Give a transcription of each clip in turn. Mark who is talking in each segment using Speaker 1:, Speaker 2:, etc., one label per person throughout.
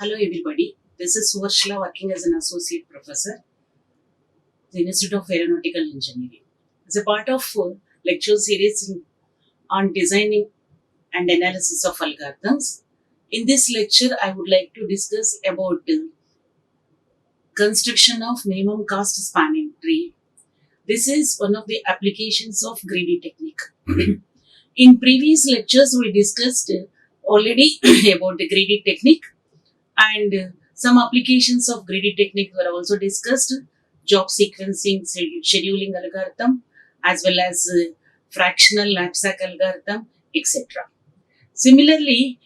Speaker 1: Hello everybody, this is Suvarchala working as an associate professor at the Institute of Aeronautical Engineering. As a part of lecture series on designing and analysis of algorithms, in this lecture I would like to discuss about construction of minimum cost spanning tree. This is one of the applications of greedy technique. In previous lectures we discussed already about the greedy technique, and some applications of greedy technique were also discussed: job sequencing, scheduling algorithm, as well as fractional knapsack algorithm, etc. Similarly,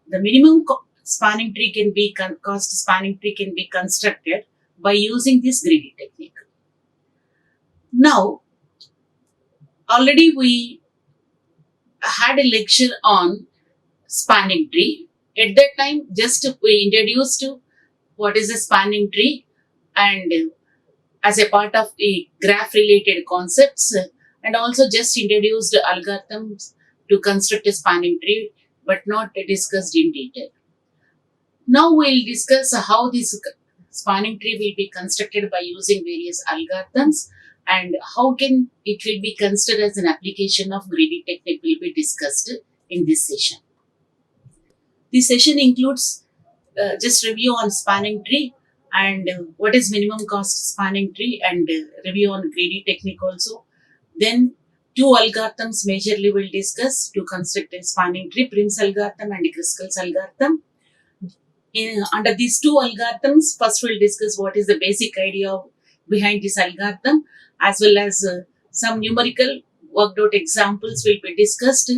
Speaker 1: the minimum spanning tree can be cost spanning tree can be constructed by using this greedy technique. Now, already we had a lecture on spanning tree. At that time, just we introduced what is a spanning tree, and as a part of the graph related concepts, and also just introduced algorithms to construct a spanning tree, but not discussed in detail. Now we'll discuss how this spanning tree will be constructed by using various algorithms, and how can it will be considered as an application of greedy technique will be discussed in this session. This session includes just review on spanning tree and what is minimum cost spanning tree, and review on greedy technique also. Then two algorithms majorly will discuss to construct a spanning tree: Prim's algorithm and Kruskal's algorithm. Under these two algorithms, first we'll discuss what is the basic idea behind this algorithm, as well as some numerical worked out examples will be discussed.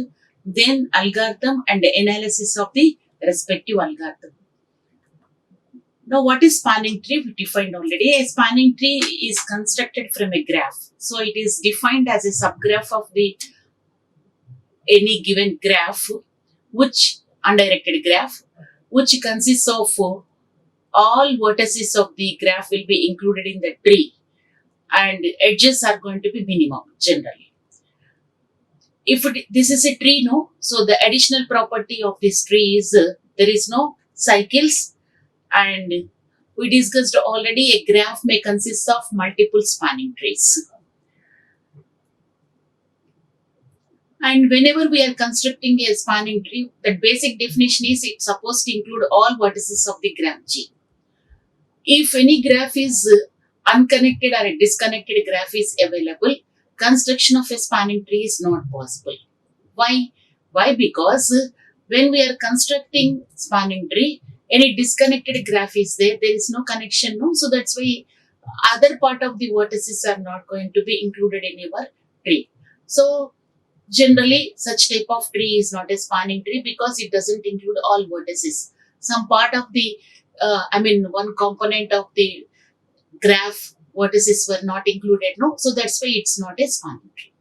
Speaker 1: Then algorithm and analysis of the respective algorithm. Now, what is spanning tree? We defined already. A spanning tree is constructed from a graph. So it is defined as a subgraph of the any given graph, which undirected graph, which consists of all vertices of the graph will be included in the tree, and edges are going to be minimum generally. If this is a tree, no, so the additional property of this tree is there is no cycles, and we discussed already a graph may consist of multiple spanning trees. And whenever we are constructing a spanning tree, the basic definition is it's supposed to include all vertices of the graph G. If any graph is unconnected or a disconnected graph is available, construction of a spanning tree is not possible. Why? Why? Because when we are constructing spanning tree, any disconnected graph is there is no connection, no? So that's why other part of the vertices are not going to be included in your tree. So generally, such type of tree is not a spanning tree because it doesn't include all vertices. Some part of the, one component of the graph vertices were not included, no? So that's why it's not a spanning tree.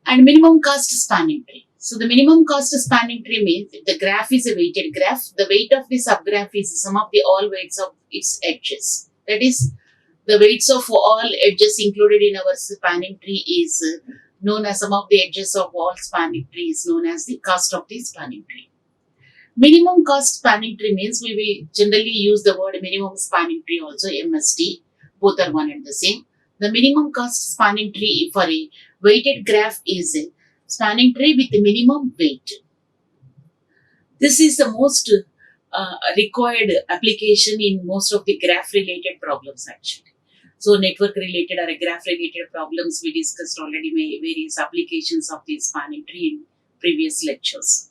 Speaker 1: And minimum cost spanning tree. So the minimum cost spanning tree means if the graph is a weighted graph, the weight of the subgraph is sum of the all weights of its edges. That is, the weights of all edges included in our spanning tree is known as sum of the edges of all spanning tree is known as the cost of the spanning tree. Minimum cost spanning tree means we will generally use the word minimum spanning tree also, MST, both are one and the same. The minimum cost spanning tree for a weighted graph is a spanning tree with the minimum weight. This is the most required application in most of the graph related problems actually. So network related or graph related problems we discussed already various applications of the spanning tree in previous lectures.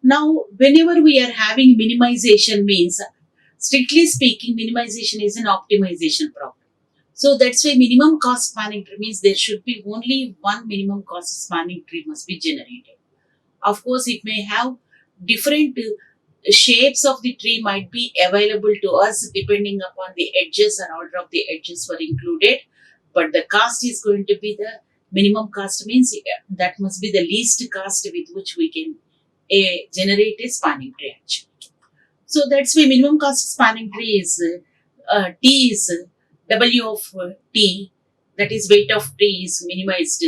Speaker 1: Now, whenever we are having minimization means, strictly speaking, minimization is an optimization problem. So that's why minimum cost spanning tree means there should be only one minimum cost spanning tree must be generated. Of course, it may have different shapes of the tree might be available to us depending upon the edges or order of the edges were included, but the cost is going to be the minimum cost means that must be the least cost with which we can generate a spanning tree actually. So that's why minimum cost spanning tree is T is W of T, that is weight of T is minimized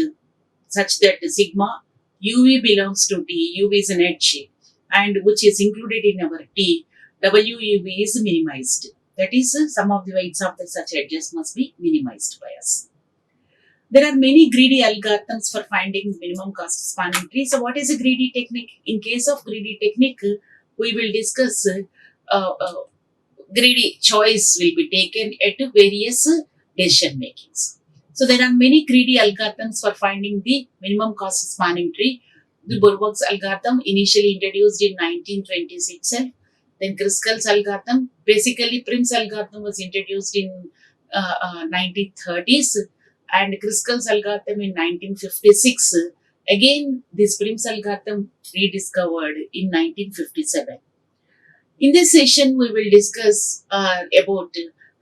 Speaker 1: such that sigma UV belongs to T, UV is an edge, and which is included in our T, WUV is minimized. That is, some of the weights of the such edges must be minimized by us. There are many greedy algorithms for finding minimum cost spanning tree. So, what is a greedy technique? In case of greedy technique, we will discuss greedy choice will be taken at various decision makings. So, there are many greedy algorithms for finding the minimum cost spanning tree. The Burbock's algorithm, initially introduced in 1920s itself. Then Kruskal's algorithm, basically Prim's algorithm was introduced in 1930s, and Kruskal's algorithm in 1956. Again, this Prim's algorithm rediscovered in 1957. In this session, we will discuss about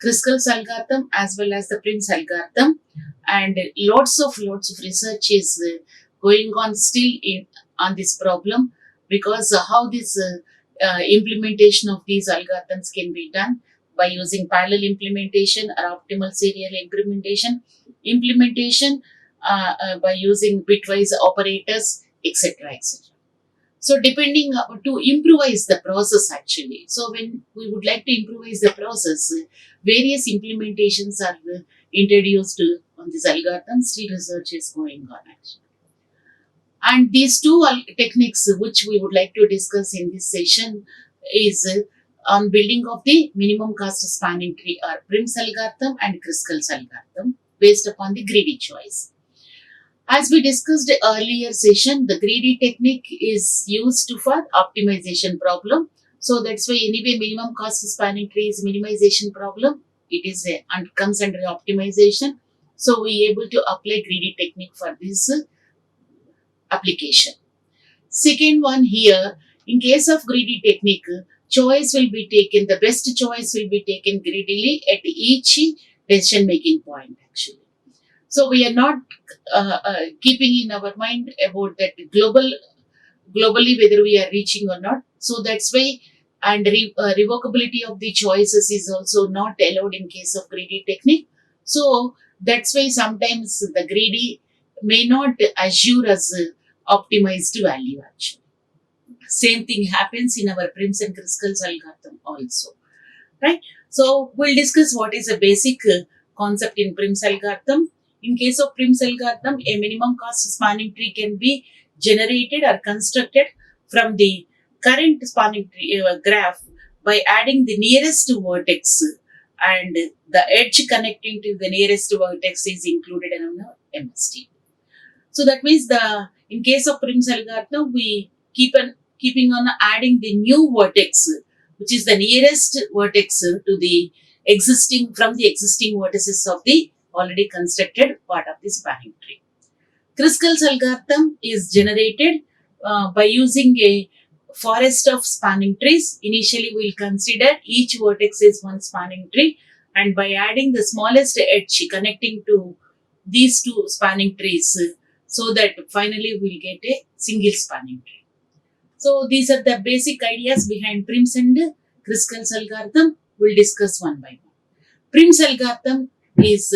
Speaker 1: Kruskal's algorithm as well as the Prim's algorithm, and lots of research is going on still on this problem, because how this implementation of these algorithms can be done by using parallel implementation or optimal serial implementation by using bitwise operators, etc., etc. So, depending to improvise the process actually. So, when we would like to improvise the process, various implementations are introduced on this algorithm. Still, research is going on actually. And these two techniques which we would like to discuss in this session is on building of the minimum cost spanning tree, or Prim's algorithm and Kruskal's algorithm, based upon the greedy choice. As we discussed earlier session, the greedy technique is used for optimization problem. So that's why anyway minimum cost spanning tree is minimization problem. It is and comes under optimization. So we able to apply greedy technique for this application. Second one here, in case of greedy technique, choice will be taken, the best choice will be taken greedily at each decision making point actually. So we are not keeping in our mind about that globally whether we are reaching or not. So that's why, and revocability of the choices is also not allowed in case of greedy technique. So that's why sometimes the greedy may not assure us optimized value actually. Same thing happens in our Prim's and Kruskal's algorithm also, right? So we'll discuss what is a basic concept in Prim's algorithm. In case of Prim's algorithm, a minimum cost spanning tree can be generated or constructed from the current spanning tree graph by adding the nearest vertex, and the edge connecting to the nearest vertex is included in the MST. So that means in case of Prim's algorithm, we keeping on adding the new vertex, which is the nearest vertex to the existing vertices of the already constructed part of the spanning tree. Kruskal's algorithm is generated by using a forest of spanning trees. Initially, we will consider each vertex is one spanning tree, and by adding the smallest edge connecting to these two spanning trees, so that finally we will get a single spanning tree. So these are the basic ideas behind Prim's and Kruskal's algorithm. We'll discuss one by one. Prim's algorithm is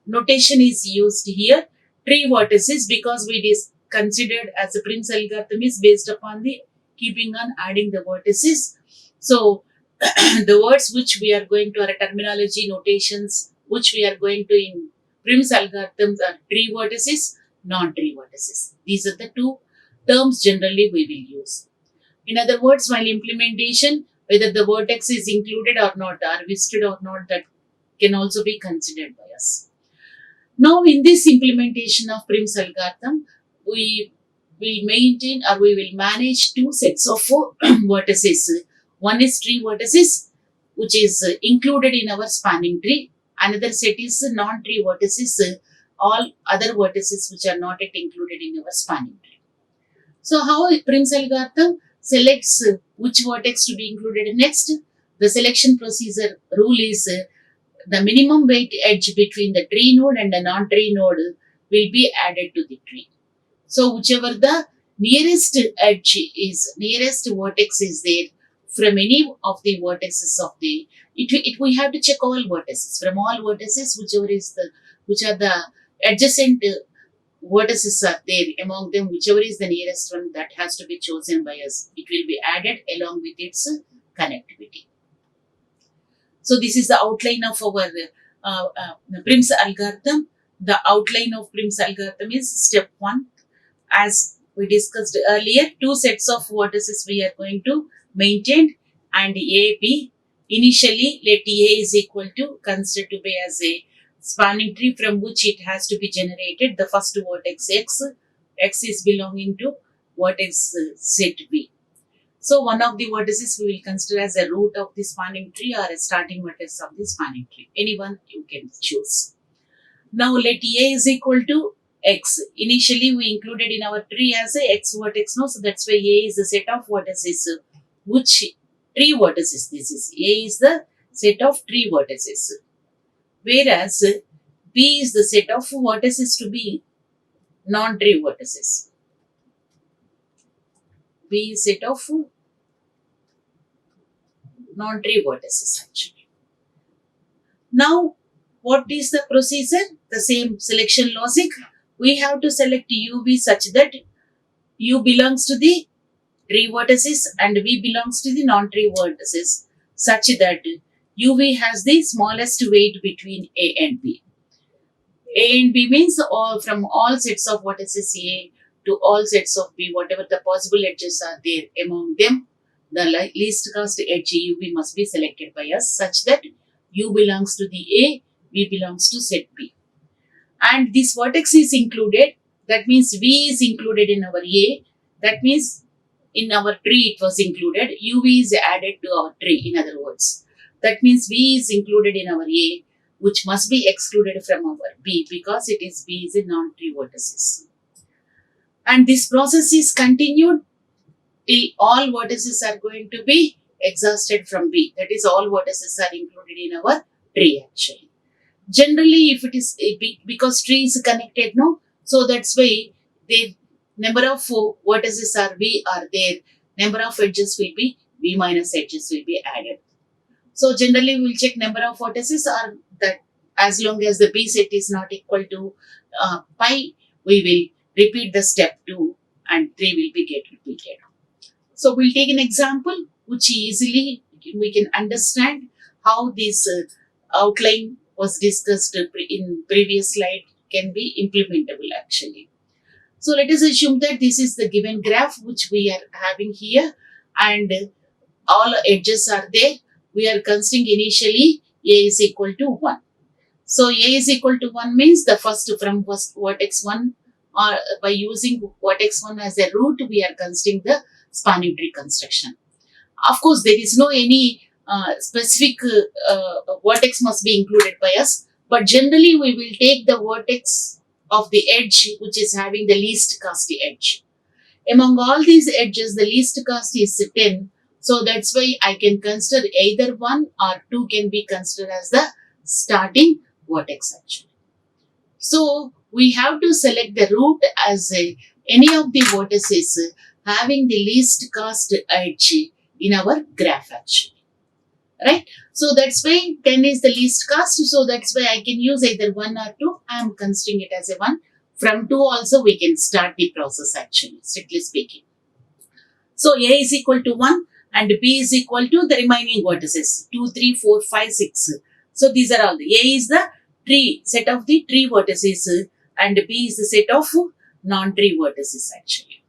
Speaker 1: notation is used here, tree vertices, because we considered as a Prim's algorithm is based upon the keeping on adding the vertices. So the words which we are going to, our terminology notations which we are going to in Prim's algorithms are tree vertices, non-tree vertices. These are the two terms generally we will use. In other words, while implementation, whether the vertex is included or not, or visited or not, that can also be considered by us. Now, in this implementation of Prim's algorithm, we will maintain or we will manage two sets of vertices. One is tree vertices, which is included in our spanning tree. Another set is non-tree vertices, all other vertices which are not yet included in our spanning tree. So, how Prim's algorithm selects which vertex to be included next? The selection procedure rule is the minimum weight edge between the tree node and the non-tree node will be added to the tree. So, whichever the nearest edge is, nearest vertex is there from any of the vertices of the, we have to check all vertices. From all vertices, which are the adjacent vertices are there, among them whichever is the nearest one that has to be chosen by us, it will be added along with its connectivity. So this is the outline of our Prim's algorithm. The outline of Prim's algorithm is step 1. As we discussed earlier, two sets of vertices we are going to maintain, and A, B. Initially, let A is equal to, consider to be as a spanning tree from which it has to be generated. The first vertex X is belonging to vertex set B. So one of the vertices we will consider as a root of the spanning tree or a starting vertex of the spanning tree. Anyone you can choose. Now let A is equal to X. Initially we included in our tree as a X vertex. No, so that's why A is the set of vertices. Which tree vertices this is? A is the set of tree vertices. Whereas B is the set of vertices to be non-tree vertices. B is set of non-tree vertices actually. Now, what is the procedure? The same selection logic. We have to select UV such that U belongs to the tree vertices and V belongs to the non-tree vertices, such that UV has the smallest weight between A and B. A and B means from all sets of vertices A to all sets of B, whatever the possible edges are there, among them the least cost edge UV must be selected by us, such that U belongs to the A, V belongs to set B. And this vertex is included, that means V is included in our A, that means in our tree it was included, UV is added to our tree, in other words. That means V is included in our A, which must be excluded from our B because it is B is a non-tree vertices. And this process is continued till all vertices are going to be exhausted from B. That is, all vertices are included in our tree actually. Generally, if it is because tree is connected, no, so that's why the number of vertices are V are there, number of edges will be V minus edges will be added. So generally, we will check number of vertices are that as long as the B set is not equal to pi, we will repeat the step 2 and 3 will be get repeated. So we'll take an example which easily we can understand how this outline was discussed in previous slide can be implementable actually. So let us assume that this is the given graph which we are having here and all edges are there. We are considering initially A is equal to 1. So A is equal to 1 means the first vertex 1 or by using vertex 1 as a root we are considering the spanning tree construction. Of course, there is no any specific vertex must be included by us, but generally we will take the vertex of the edge which is having the least cost edge. Among all these edges, the least cost is 10. So that's why I can consider either 1 or 2 can be considered as the starting vertex actually. So we have to select the root as any of the vertices having the least cost edge in our graph actually. Right? So that's why 10 is the least cost. So that's why I can use either 1 or 2. I am considering it as a 1. From 2 also we can start the process actually, strictly speaking. So A is equal to 1 and B is equal to the remaining vertices 2, 3, 4, 5, 6. So these are all. A is the tree, set of the tree vertices and B is the set of non-tree vertices actually.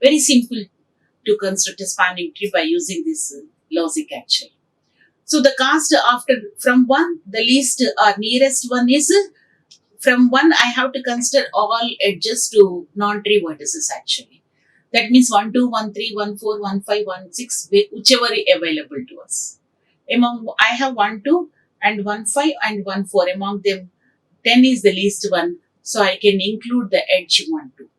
Speaker 1: Very simple to construct a spanning tree by using this logic actually. So the cost after from 1, the least or nearest one is from 1 I have to consider all edges to non-tree vertices actually. That means 1, 2, 1, 3, 1, 4, 1, 5, 1, 6, whichever is available to us. Among I have 1, 2 and 1, 5 and 1, 4. Among them 10 is the least one. So I can include the edge 1, 2.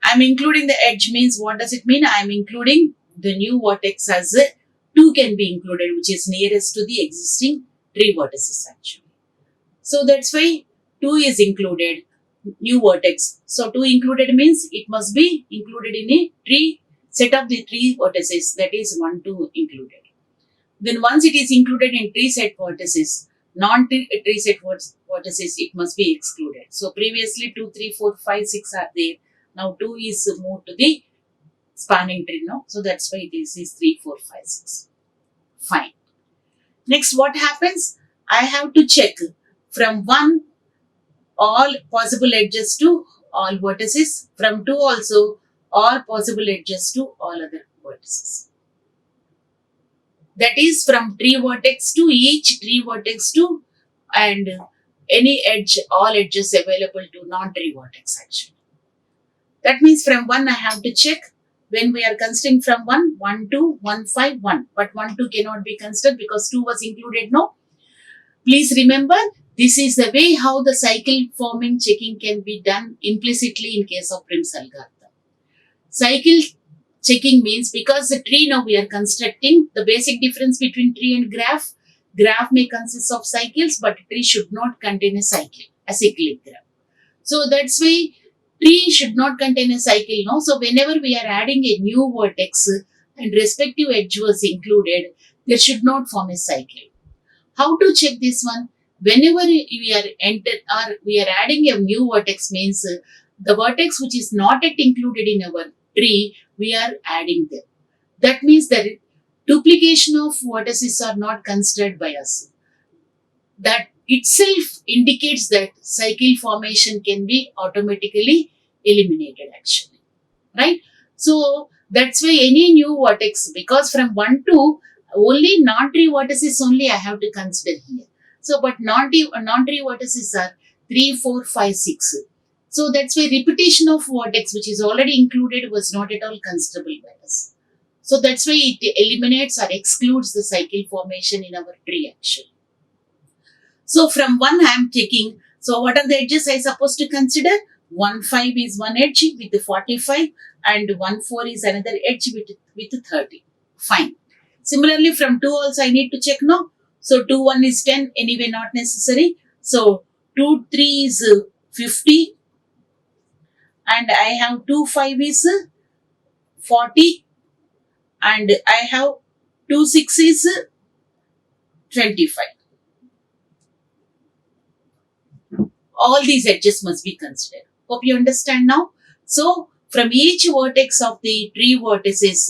Speaker 1: I'm including the edge means what does it mean? I'm including the new vertex as 2 can be included, which is nearest to the existing tree vertices actually. So that's why 2 is included, new vertex. So 2 included means it must be included in a tree set of the tree vertices, that is 1, 2 included. Then once it is included in tree set vertices, non-tree set vertices, it must be excluded. So previously 2, 3, 4, 5, 6 are there. Now 2 is moved to the spanning tree now. So that's why this is 3, 4, 5, 6. Fine. Next, what happens? I have to check from 1 all possible edges to all vertices. From 2 also all possible edges to all other vertices. That is from tree vertex to each tree vertex to and any edge, all edges available to non-tree vertex actually. That means from 1 I have to check when we are considering from 1, 1, 2, 1, 5, 1. But 1, 2 cannot be considered because 2 was included, no? Please remember, this is the way how the cycle forming checking can be done implicitly in case of Prim's algorithm. Cycle checking means because the tree now we are constructing, the basic difference between tree and graph may consist of cycles, but tree should not contain a cyclic graph. So that's why tree should not contain a cycle, no? So whenever we are adding a new vertex and respective edge was included, there should not form a cycle. How to check this one? Whenever we are adding a new vertex means the vertex which is not yet included in our tree, we are adding them. That means that duplication of vertices are not considered by us. That itself indicates that cycle formation can be automatically eliminated actually. Right? So that's why any new vertex, because from 1 to only non-tree vertices only I have to consider here. So but non-tree vertices are 3, 4, 5, 6. So that's why repetition of vertex which is already included was not at all considerable by us. So that's why it eliminates or excludes the cycle formation in our tree actually. So from 1 I am checking. So what are the edges I supposed to consider? 1, 5 is one edge with 45 and 1, 4 is another edge with 30. Fine. Similarly from 2 also I need to check now. So 2, 1 is 10, anyway not necessary. So 2, 3 is 50 and I have 2, 5 is 40 and I have 2, 6 is 25. All these edges must be considered. Hope you understand now. So from each vertex of the tree vertices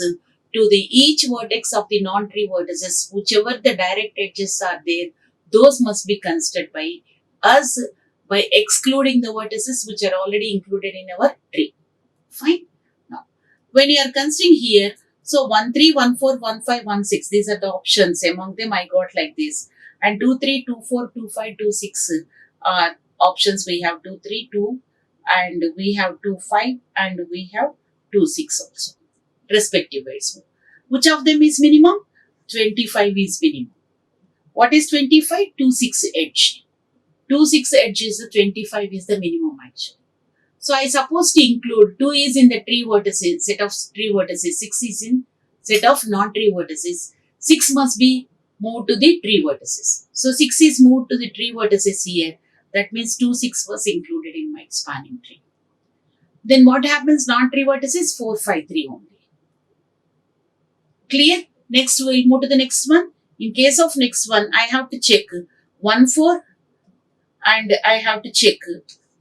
Speaker 1: to the each vertex of the non-tree vertices, whichever the direct edges are there, those must be considered by us by excluding the vertices which are already included in our tree. Fine. Now, when you are considering here, so 1, 3, 1, 4, 1, 5, 1, 6, these are the options. Among them I got like this. And 2, 3, 2, 4, 2, 5, 2, 6 are options. We have 2, 3, 2 and we have 2, 5 and we have 2, 6 also. Respective ways. Which of them is minimum? 25 is minimum. What is 25? 2, 6 edge. 2, 6 edge is the 25 is the minimum actually. So I suppose to include 2 is in the tree vertices, set of tree vertices, 6 is in set of non-tree vertices. 6 must be moved to the tree vertices. So 6 is moved to the tree vertices here. That means 2, 6 was included in my spanning tree. Then what happens non-tree vertices? 4, 5, 3 only. Clear? Next we'll move to the next one. In case of next one, I have to check 1, 4 and I have to check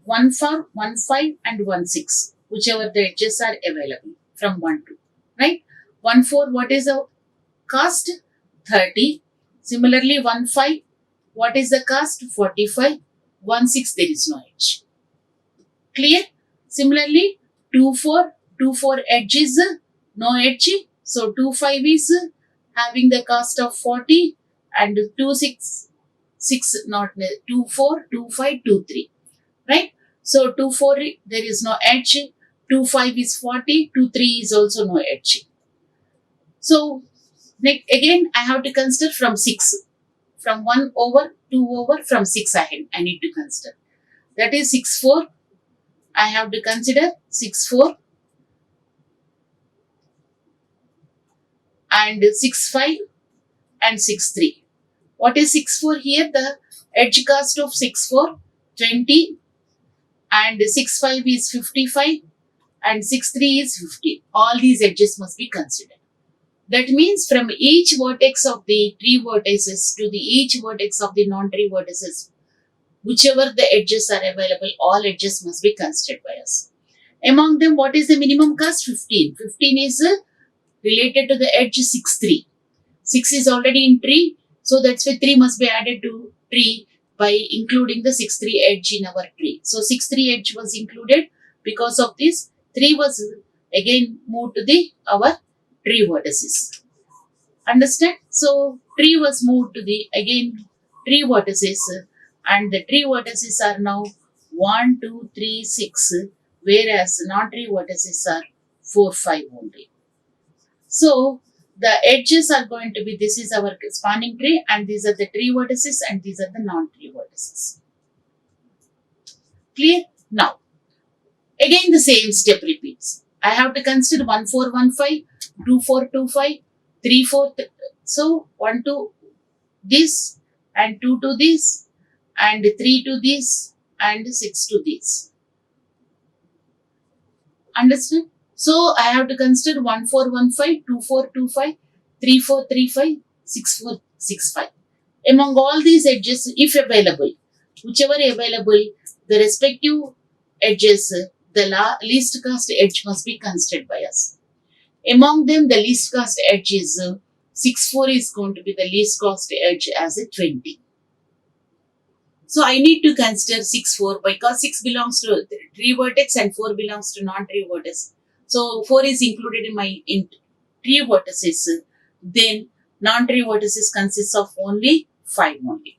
Speaker 1: 1, 4, 1, 5 and 1, 6. Whichever the edges are available from 1 to. Right? 1, 4, what is the cost? 30. Similarly, 1, 5, what is the cost? 45. 1, 6, there is no edge. Clear? Similarly, 2, 4 edges, no edge. So 2, 5 is having the cost of 40 and 2, 6, 6 not 2, 4, 2, 5, 2, 3. Right? So 2, 4 there is no edge. 2, 5 is 40. 2, 3 is also no edge. So again I have to consider from 6. From 1 over, 2 over, from 6 I need to consider. That is 6, 4. I have to consider 6, 4 and 6, 5 and 6, 3. What is 6, 4 here? The edge cost of 6, 4, 20 and 6, 5 is 55 and 6, 3 is 50. All these edges must be considered. That means from each vertex of the tree vertices to the each vertex of the non-tree vertices, whichever the edges are available, all edges must be considered by us. Among them, what is the minimum cost? 15. 15 is related to the edge 6, 3. 6 is already in tree, so that's why 3 must be added to tree by including the 6, 3 edge in our tree. So 6, 3 edge was included. Because of this, 3 was again moved to the our tree vertices. Understand? So tree was moved to the again tree vertices, and the tree vertices are now 1, 2, 3, 6, whereas non-tree vertices are 4, 5 only. So the edges are going to be, this is our spanning tree, and these are the tree vertices, and these are the non-tree vertices. Clear? Now, again the same step repeats. I have to consider 1, 4, 1, 5, 2, 4, 2, 5, 3, 4. So 1 to this, and 2 to this, and 3 to this, and 6 to this. Understand? So I have to consider 1, 4, 1, 5, 2, 4, 2, 5, 3, 4, 3, 5, 6, 4, 6, 5. Among all these edges, if available, whichever available, the respective edges, the least cost edge must be considered by us. Among them, the least cost edge is 6, 4 is going to be the least cost edge as a 20. So I need to consider 6, 4 because 6 belongs to tree vertex and 4 belongs to non-tree vertex. So 4 is included in my tree vertices. Then non-tree vertices consists of only 5 only.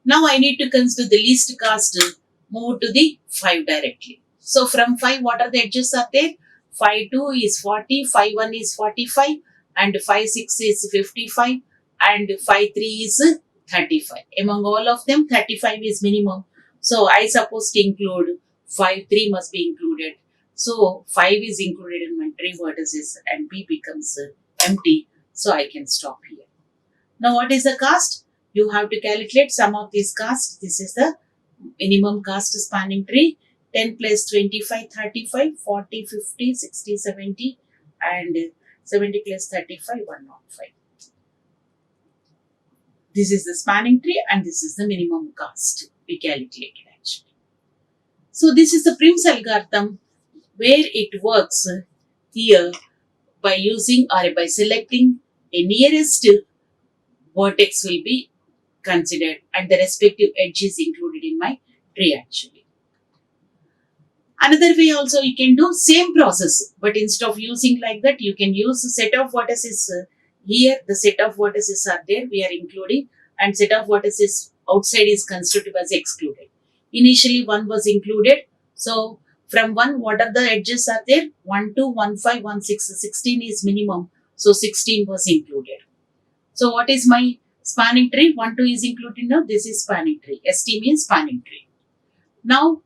Speaker 1: Now I need to consider the least cost, move to the 5 directly. So from 5, what are the edges are there? 5, 2 is 40, 5, 1 is 45, and 5, 6 is 55, and 5, 3 is 35. Among all of them, 35 is minimum. So I suppose to include 5, 3 must be included. So 5 is included in my tree vertices and B becomes empty. So I can stop here. Now what is the cost? You have to calculate sum of these costs. This is the minimum cost spanning tree. 10 plus 25, 35, 40, 50, 60, 70, and 70 plus 35, 105. This is the spanning tree and this is the minimum cost we calculated actually. So this is the Prim's algorithm where it works here by using or by selecting a nearest vertex will be considered and the respective edge is included in my tree actually. Another way also you can do same process, but instead of using like that, you can use a set of vertices. Here the set of vertices are there, we are including, and set of vertices outside is constituted as excluded. Initially 1 was included, so from 1 what are the edges are there? 1, 2, 1, 5, 1, 6, 16 is minimum, so 16 was included. So what is my spanning tree? 1, 2 is included now, this is spanning tree. ST means spanning tree. Now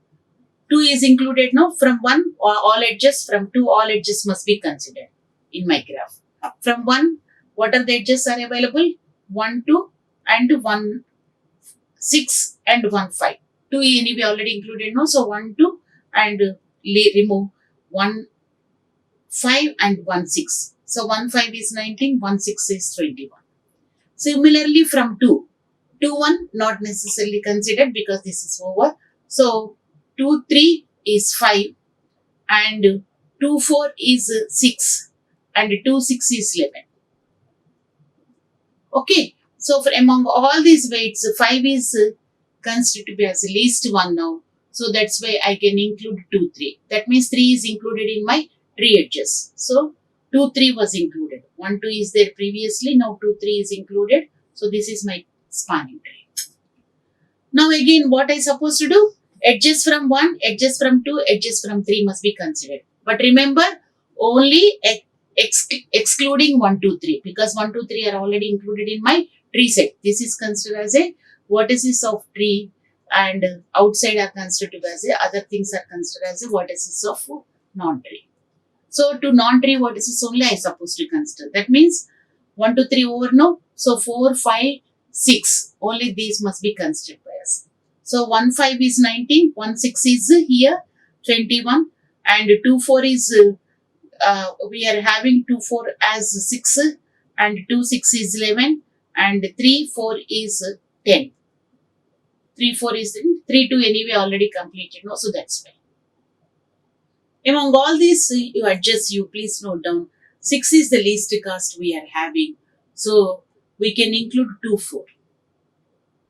Speaker 1: 2 is included now. From 1, all edges, from 2, all edges must be considered in my graph. From 1, what are the edges are available? 1, 2, and 1, 6, and 1, 5. 2 anyway already included now. So 1, 2, and remove 1, 5, and 1, 6. So 1, 5 is 19, 1, 6 is 21. Similarly, from 2, 2, 1 not necessarily considered because this is over. So 2, 3 is 5, and 2, 4 is 6, and 2, 6 is 11. Okay, so for among all these weights, 5 is considered to be as least one now. So that's why I can include 2, 3. That means 3 is included in my tree edges. So 2, 3 was included. 1, 2 is there previously, now 2, 3 is included. So this is my spanning tree. Now again, what I supposed to do? Edges from 1, edges from 2, edges from 3 must be considered. But remember, only excluding 1, 2, 3 because 1, 2, 3 are already included in my tree set. This is considered as a vertices of tree and outside are considered as a other things are considered as a vertices of non-tree. So to non-tree vertices only I supposed to consider. That means 1, 2, 3 over no. So 4, 5, 6 only these must be considered by us. So 1, 5 is 19, 1, 6 is here 21 and 2, 4 is we are having 2, 4 as 6 and 2, 6 is 11 and 3, 4 is 10. 3, 4 is 10. 3, 2 anyway already completed. No, so that's fine. Among all these, you adjust, you please note down 6 is the least cost we are having. So we can include 2, 4.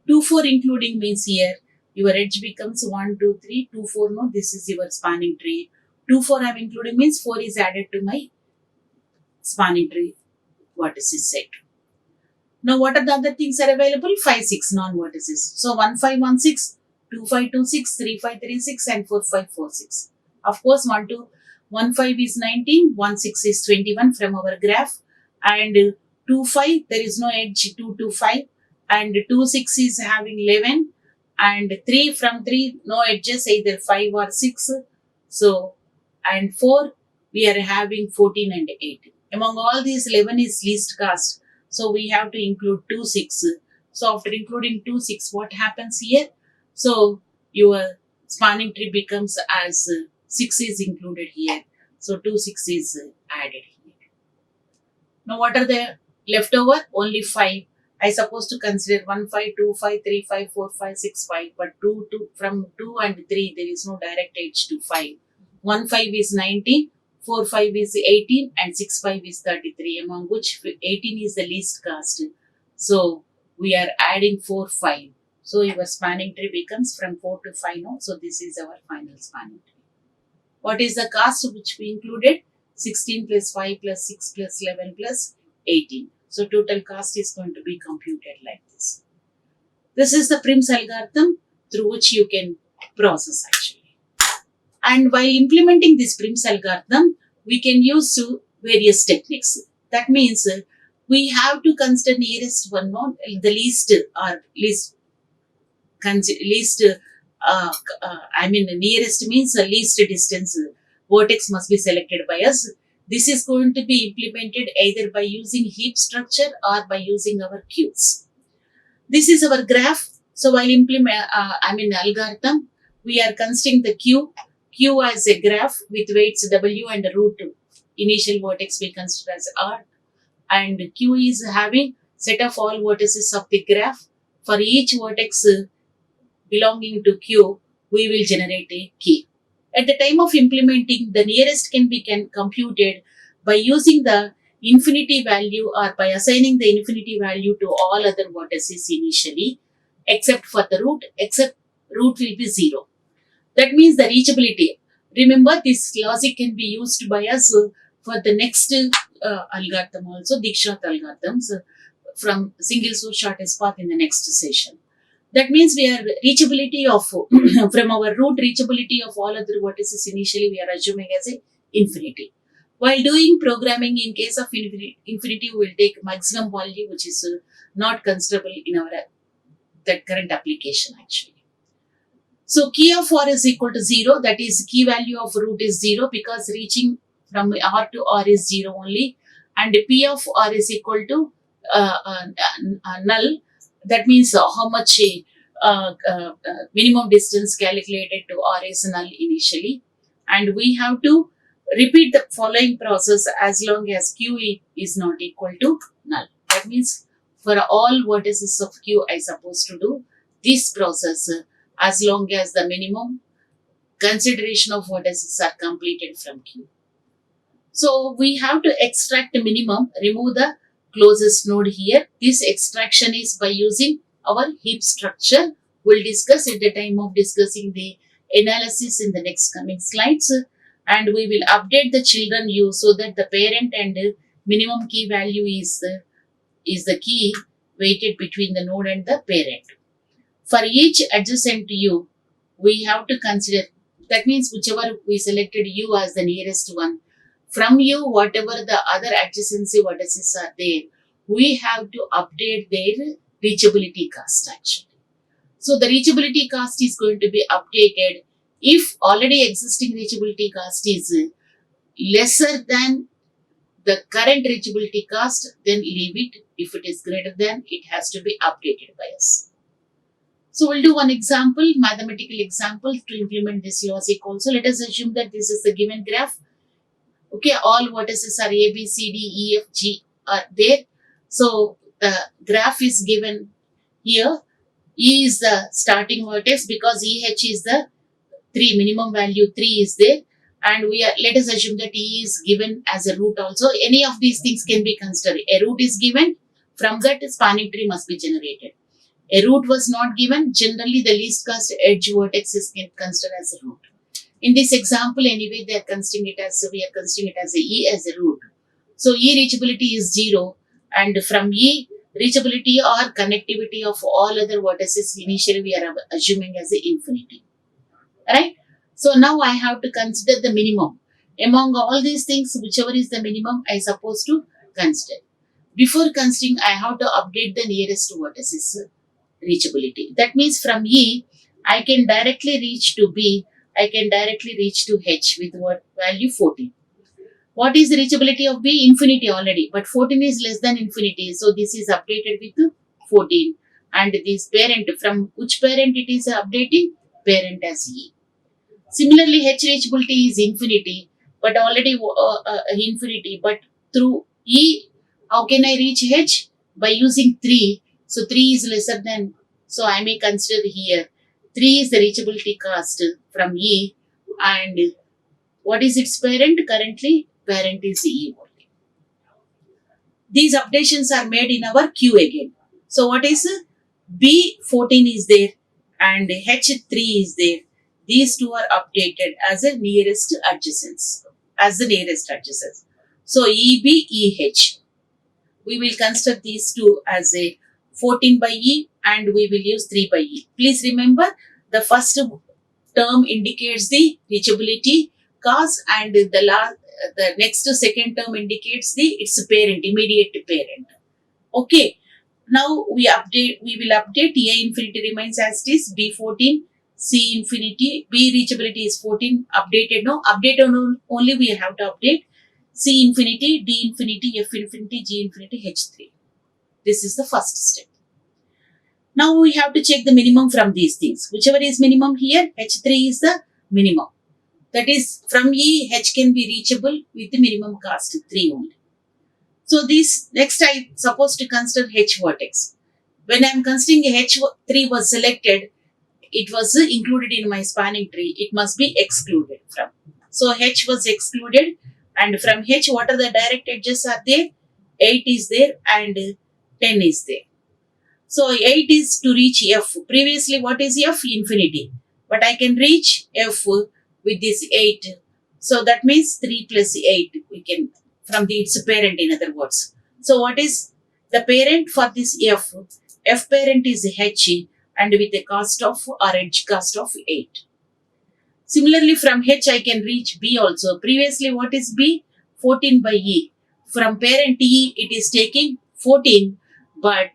Speaker 1: 2, 4 including means here your edge becomes 1, 2, 3, 2, 4. No, this is your spanning tree. 2, 4 I have included means 4 is added to my spanning tree vertices set. Now, what are the other things are available? 5, 6 non-vertices. So, 1, 5, 1, 6, 2, 5, 2, 6, 3, 5, 3, 6 and 4, 5, 4, 6. Of course, 1, 2, 1, 5 is 19, 1, 6 is 21 from our graph and 2, 5, there is no edge 2, 2, 5 and 2, 6 is having 11 and 3 from 3, no edges either 5 or 6. So, and 4, we are having 14 and 18. Among all these, 11 is least cost. So we have to include 2, 6. So after including 2, 6, what happens here? So your spanning tree becomes as 6 is included here. So 2, 6 is added here. Now what are the leftover? Only 5. I supposed to consider 1, 5, 2, 5, 3, 5, 4, 5, 6, 5. But 2, from 2 and 3, there is no direct edge to 5. 1, 5 is 19. 4, 5 is 18 and 6, 5 is 33, among which 18 is the least cost. So, we are adding 4, 5. So, your spanning tree becomes from 4 to 5 now. So, this is our final spanning tree. What is the cost which we included? 16 plus 5 plus 6 plus 11 plus 18. So, total cost is going to be computed like this. This is the Prim's algorithm through which you can process actually. And while implementing this Prim's algorithm, we can use various techniques. That means we have to consider nearest one node, the least or least, nearest means the least distance vertex must be selected by us. This is going to be implemented either by using heap structure or by using our queues. This is our graph. So while algorithm, we are considering the queue. Q as a graph with weights W and root initial vertex we consider as R, and Q is having set of all vertices of the graph. For each vertex belonging to Q, we will generate a key. At the time of implementing, the nearest can be computed by using the infinity value or by assigning the infinity value to all other vertices initially, except for the root, except root will be 0. That means the reachability. Remember, this logic can be used by us for the next algorithm also, Dikshat algorithms from single source shortest path in the next session. That means we are reachability of, from our root reachability of all other vertices initially we are assuming as a infinity. While doing programming in case of infinity, we will take maximum value which is not considerable in our that current application actually. So key of R is equal to 0, that is key value of root is 0 because reaching from R to R is 0 only, and P of R is equal to null, that means how much minimum distance calculated to R is null initially, and we have to repeat the following process as long as Q is not equal to null. That means for all vertices of Q I supposed to do this process as long as the minimum consideration of vertices are completed from Q. So we have to extract the minimum, remove the closest node here. This extraction is by using our heap structure. We'll discuss at the time of discussing the analysis in the next coming slides, and we will update the children U so that the parent and minimum key value is the key weighted between the node and the parent. For each adjacent U, we have to consider, that means whichever we selected U as the nearest one, from U, whatever the other adjacency vertices are there, we have to update their reachability cost actually. So the reachability cost is going to be updated. If already existing reachability cost is lesser than the current reachability cost, then leave it. If it is greater than, it has to be updated by us. So we'll do one example, mathematical example to implement this logic also. Let us assume that this is the given graph. Okay, all vertices are A, B, C, D, E, F, G are there. So the graph is given here. E is the starting vertex because EH is the 3, minimum value 3 is there. And let us assume that E is given as a root also. Any of these things can be considered. A root is given, from that a spanning tree must be generated. A root was not given, generally the least cost edge vertex is considered as a root. In this example, anyway, we are considering it as a E as a root. So E reachability is 0, and from E reachability or connectivity of all other vertices initially we are assuming as a infinity. Right? So now I have to consider the minimum. Among all these things, whichever is the minimum, I supposed to consider. Before considering, I have to update the nearest vertices reachability. That means from E, I can directly reach to B, I can directly reach to H with what value 14. What is the reachability of B? Infinity already, but 14 is less than infinity. So this is updated with 14. And this parent, from which parent it is updating? Parent as E. Similarly, H reachability is infinity, but already infinity. But through E, how can I reach H? By using 3. So 3 is lesser than, so I may consider here 3 is the reachability cost from E. And what is its parent? Currently, parent is E only. These updations are made in our queue again. So what is B14 is there and H3 is there. These two are updated as the nearest adjacents. So EB, EH. We will consider these two as a 14 by E and we will use 3 by E. Please remember the first term indicates the reachability cause and the next second term indicates its parent, immediate parent. Okay. Now we will update A infinity remains as it is, B14, C infinity, B reachability is 14, updated no, only we have to update C infinity, D infinity, F infinity, G infinity, H3. This is the first step. Now we have to check the minimum from these things. Whichever is minimum here, H3 is the minimum. That is from E, H can be reachable with the minimum cost 3 only. So this next I supposed to consider H vertex. When I am considering H3 was selected, it was included in my spanning tree. It must be excluded from. So H was excluded, and from H, what are the direct edges are there? 8 is there and 10 is there. So 8 is to reach F. Previously, what is F? Infinity. But I can reach F with this 8. So that means 3 plus 8. We can, from its parent, in other words. So what is the parent for this F? F parent is H and with a cost of or edge cost of 8. Similarly, from H I can reach B also. Previously, what is B? 14 by E. From parent E, it is taking 14, but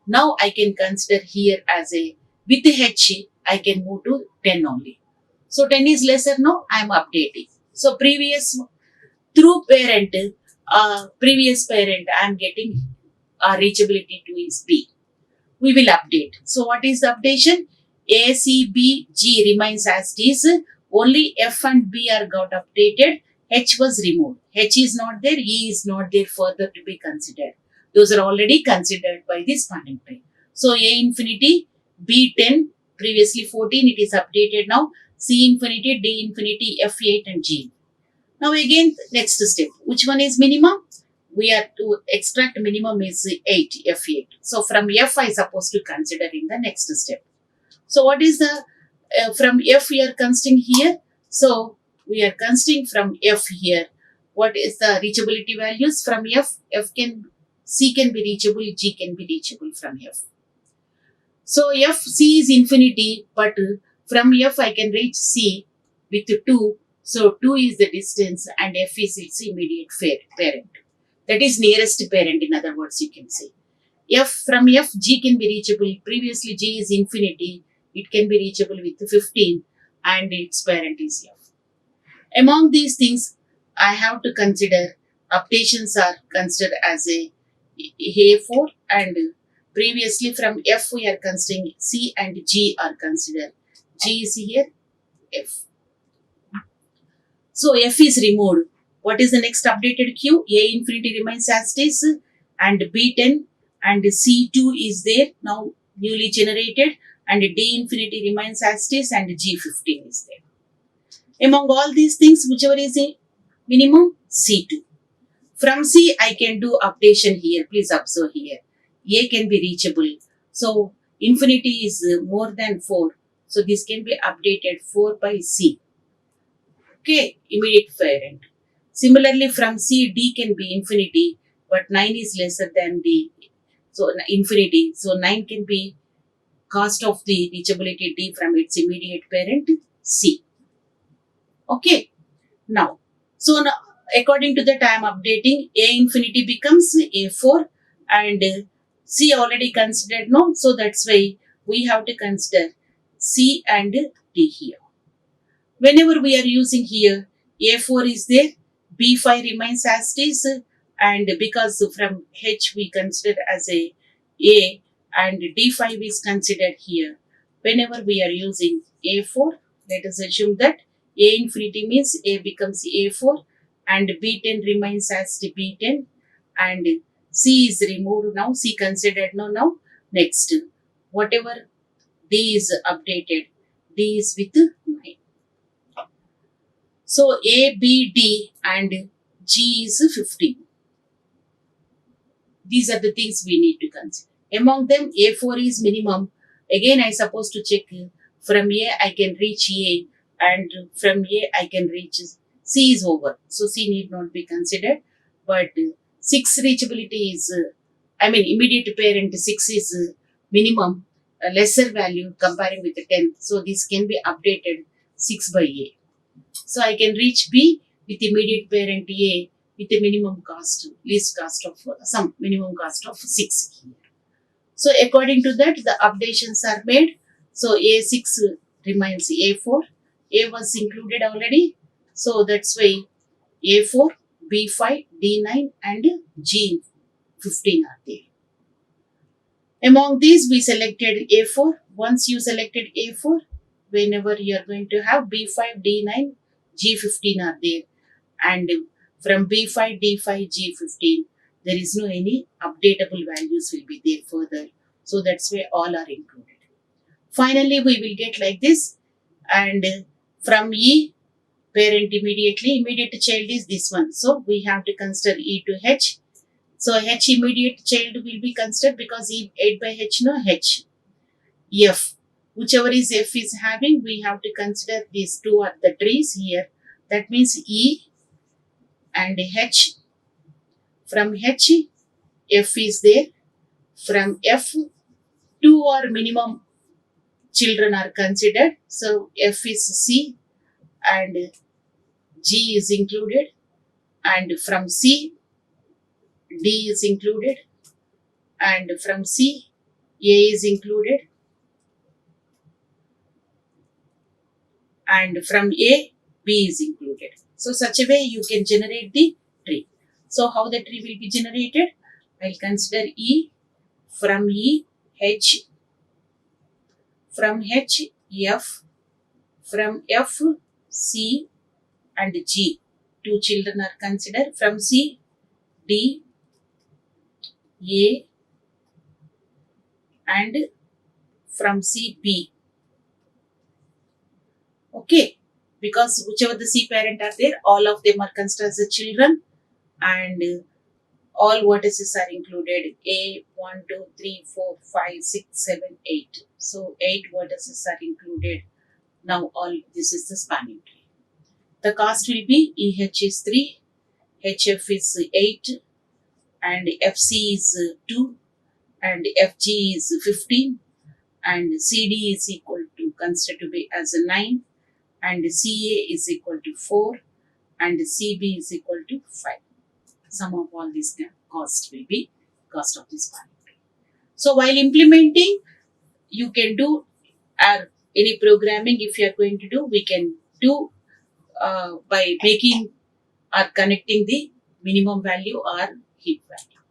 Speaker 1: now I can consider here as a, with H, I can move to 10 only. So 10 is lesser now, I am updating. So through parent, previous parent, I am getting reachability to is B. We will update. So what is the updation? A, C, B, G remains as it is. Only F and B are got updated. H was removed. H is not there. E is not there further to be considered. Those are already considered by the spanning tree. So A infinity, B 10, previously 14, it is updated now. C infinity, D infinity, F8 and G. Now again, next step. Which one is minimum? We are to extract minimum is 8, F8. So from F I supposed to consider in the next step. So what is the, from F we are considering here? So we are considering from F here. What is the reachability values from F? C can be reachable, G can be reachable from F. So C is infinity, but from F I can reach C with 2. So 2 is the distance and F is its immediate parent. That is nearest parent, in other words, you can say. From F, G can be reachable. Previously, G is infinity. It can be reachable with 15 and its parent is F. Among these things, I have to consider updations are considered as a A4 and previously from F we are considering C and G are considered. G is here, F. So F is removed, What is the next updated queue? A infinity remains as it is, and B10 and C2 is there now newly generated, and D infinity remains as it is, and G15 is there. Among all these things, whichever is a minimum, C2. From C, I can do updation here. Please observe here. A can be reachable. So, infinity is more than 4. So, this can be updated 4 by C. Okay, immediate parent. Similarly, from C, D can be infinity, but 9 is lesser than D. So, infinity. So, 9 can be cost of the reachability D from its immediate parent C. Okay, now, so now, according to that, I am updating A infinity becomes A4 and C already considered no. So, that's why we have to consider C and D here. Whenever we are using here, A4 is there, B5 remains as it is, and because from H we consider as a and D5 is considered here. Whenever we are using A4, let us assume that A infinity means A becomes A4 and B10 remains as B10 and C is removed now, C considered now. Next, whatever D is updated, D is with 9. So A, B, D and G is 15. These are the things we need to consider. Among them, A4 is minimum. Again, I supposed to check from A I can reach A and from A I can reach C is over. So C need not be considered. But 6 reachability is, immediate parent 6 is minimum, a lesser value comparing with the 10. So this can be updated 6 by A. So I can reach B with immediate parent A with a minimum cost, least cost of some minimum cost of 6 here. So according to that, the updations are made. So A6 remains A4. A was included already. So that's why A4, B5, D9 and G15 are there. Among these, we selected A4. Once you selected A4, whenever you are going to have B5, D9, G15 are there. And from B5, D5, G15, there is no any updatable values will be there further. So that's why all are included. Finally, we will get like this. And from E, parent immediate child is this one. So we have to consider E to H. So H immediate child will be considered because E 8 by H no H. F. Whichever is F is having, we have to consider these two are the trees here. That means E and H. From H, F is there. From F, 2 or minimum children are considered. So F is C and G is included. And from C, D is included. And from C, A is included. And from A, B is included. So such a way you can generate the tree. So how the tree will be generated? I'll consider E, from E, H, from H, F, from F, C and G. 2 children are considered. From C, D, A and from C, B. Okay, because whichever the C parent are there, all of them are considered as the children and all vertices are included. A, 1, 2, 3, 4, 5, 6, 7, 8. So 8 vertices are included. Now all this is the spanning tree. The cost will be EH is 3, HF is 8 and FC is 2 and FG is 15 and CD is equal to considered to be as a 9 and CA is equal to 4 and CB is equal to 5. Sum of all these cost will be cost of this spanning tree. So while implementing, you can do any programming if you are going to do, we can do by making or connecting the minimum value or heap value.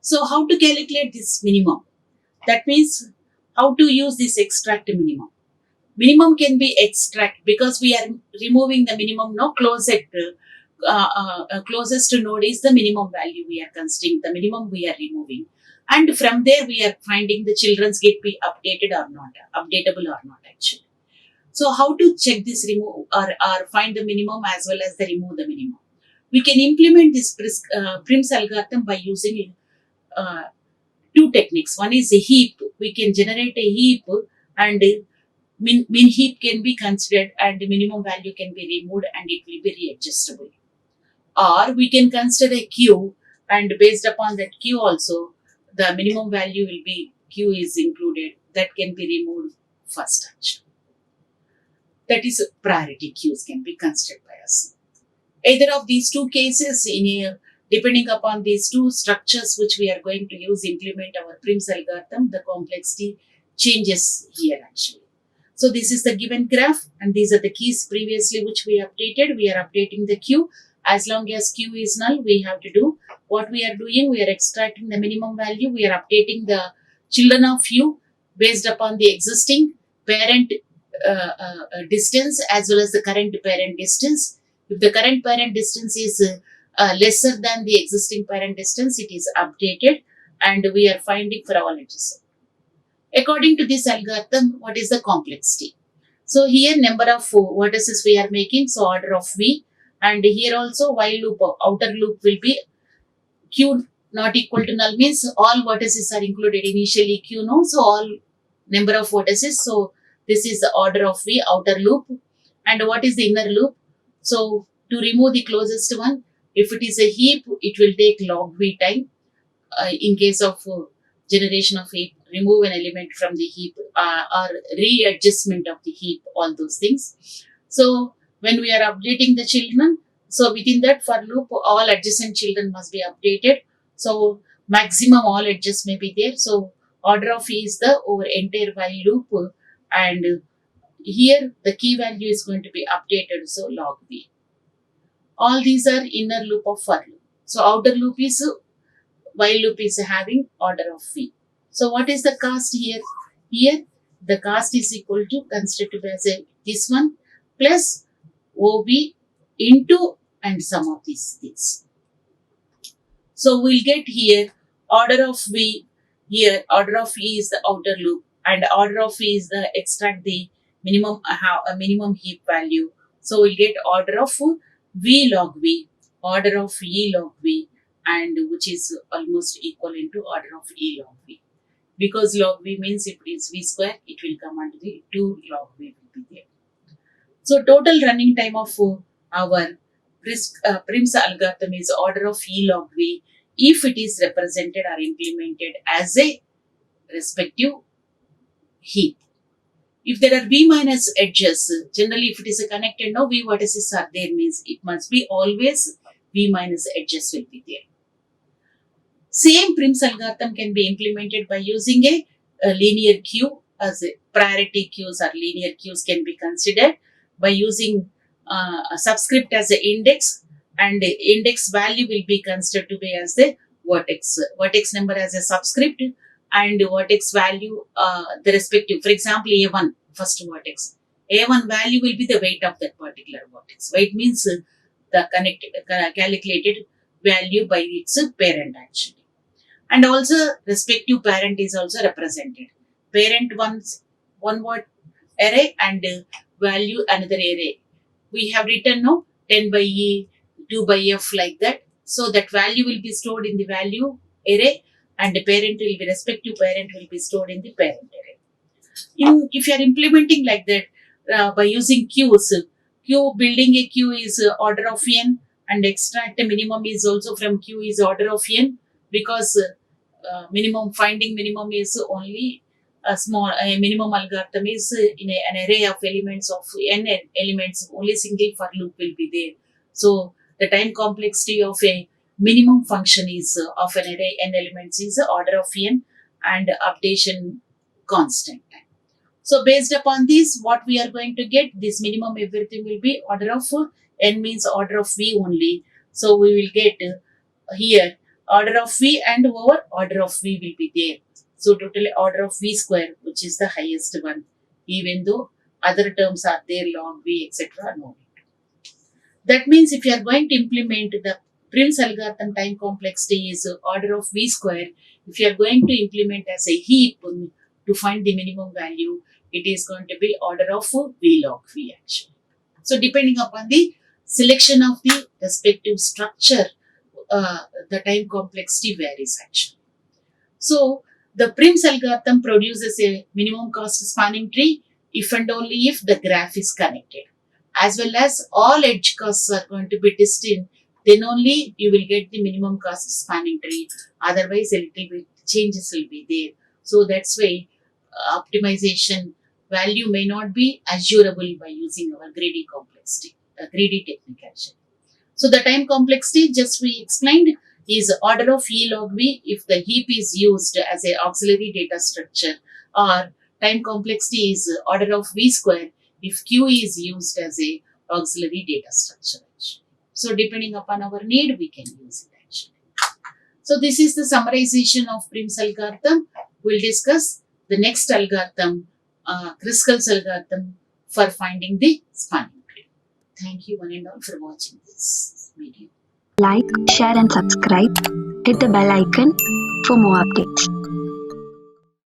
Speaker 1: So how to calculate this minimum? That means how to use this extract minimum. Minimum can be extract because we are removing the minimum now closed closest node is the minimum value we are considering, the minimum we are removing. And from there, we are finding the children's get be updated or not, updatable or not actually. So how to check this remove or find the minimum as well as the remove the minimum? We can implement this Prim's algorithm by using uh, two techniques. One is a heap. We can generate a heap and min heap can be considered and the minimum value can be removed and it will be readjustable. Or we can consider a queue and based upon that queue also the minimum value will be queue is included that can be removed first actually. That is priority queues can be considered by us. Either of these two cases depending upon these two structures which we are going to use implement our Prim's algorithm, the complexity changes here actually. So this is the given graph and these are the keys previously which we updated. We are updating the queue. As long as queue is null, we have to do what we are doing. We are extracting the minimum value. We are updating the children of u based upon the existing parent distance as well as the current parent distance. If the current parent distance is lesser than the existing parent distance, it is updated and we are finding for all edges. According to this algorithm, what is the complexity? So here number of vertices we are making, so order of v, and here also while loop outer loop will be q not equal to null means all vertices are included initially q no, so all number of vertices. So this is the order of v outer loop. And what is the inner loop? So to remove the closest one, if it is a heap, it will take log v time. In case of generation of heap, remove an element from the heap or readjustment of the heap, all those things. So when we are updating the children, so within that for loop, all adjacent children must be updated. So maximum all edges may be there. So order of e is the over entire while loop and here the key value is going to be updated. So log v. All these are inner loop of for loop. So outer loop is while loop is having order of v. So what is the cast here? Here the cast is equal to considered as a this one plus OB into and sum of these things. So we'll get here order of v, here order of e is the outer loop and order of e is the extract the minimum minimum heap value. So we'll get order of v log v, order of e log v, and which is almost equal into order of e log v. Because log v means if it is v square, it will come under the 2 log v will be there. So total running time of our Prim's algorithm is order of e log v if it is represented or implemented as a respective heap. If there are v minus edges, generally if it is a connected, no v vertices are there means it must be always v minus edges will be there. Same Prim's algorithm can be implemented by using a linear queue as a priority queues or linear queues can be considered by using a subscript as an index and the index value will be considered to be as the vertex number as a subscript and vertex value the respective, for example a1 first vertex, a1 value will be the weight of that particular vertex. Weight means the calculated value by its parent actually. And also respective parent is also represented. Parent one word array and value another array. We have written no 10 by E, 2 by F like that. So that value will be stored in the value array and the parent will be respective parent will be stored in the parent array. If you are implementing like that by using queues, building a queue is order of n and extract a minimum is also from queue is order of n because finding minimum is only a minimum algorithm is in an array of elements of n elements, only single for loop will be there. So the time complexity of a minimum function is of an array n elements is order of n and updation constant time. So based upon this, what we are going to get, this minimum everything will be order of n means order of v only. So we will get here order of v and over order of v will be there. So totally order of v square, which is the highest one, even though other terms are there, log v, etc. No. That means if you are going to implement the Prim's algorithm, time complexity is order of V square. If you are going to implement as a heap to find the minimum value, it is going to be order of V log V actually. So depending upon the selection of the respective structure, the time complexity varies actually. So the Prim's algorithm produces a minimum cost spanning tree if and only if the graph is connected, as well as all edge costs are going to be distinct. Then only you will get the minimum cost spanning tree. Otherwise, a little bit changes will be there. So that's why optimization value may not be assurable by using our greedy complexity, greedy technique actually. So the time complexity, just we explained, is order of E log V if the heap is used as a auxiliary data structure, or time complexity is order of V square if Q is used as a auxiliary data structure. So depending upon our need, we can use it actually. So this is the summarization of Prim's algorithm. We'll discuss the next algorithm, Driscoll's algorithm for finding the spanning tree. Thank you one and all for watching this video.
Speaker 2: Like, share and subscribe. Hit the bell icon for more updates.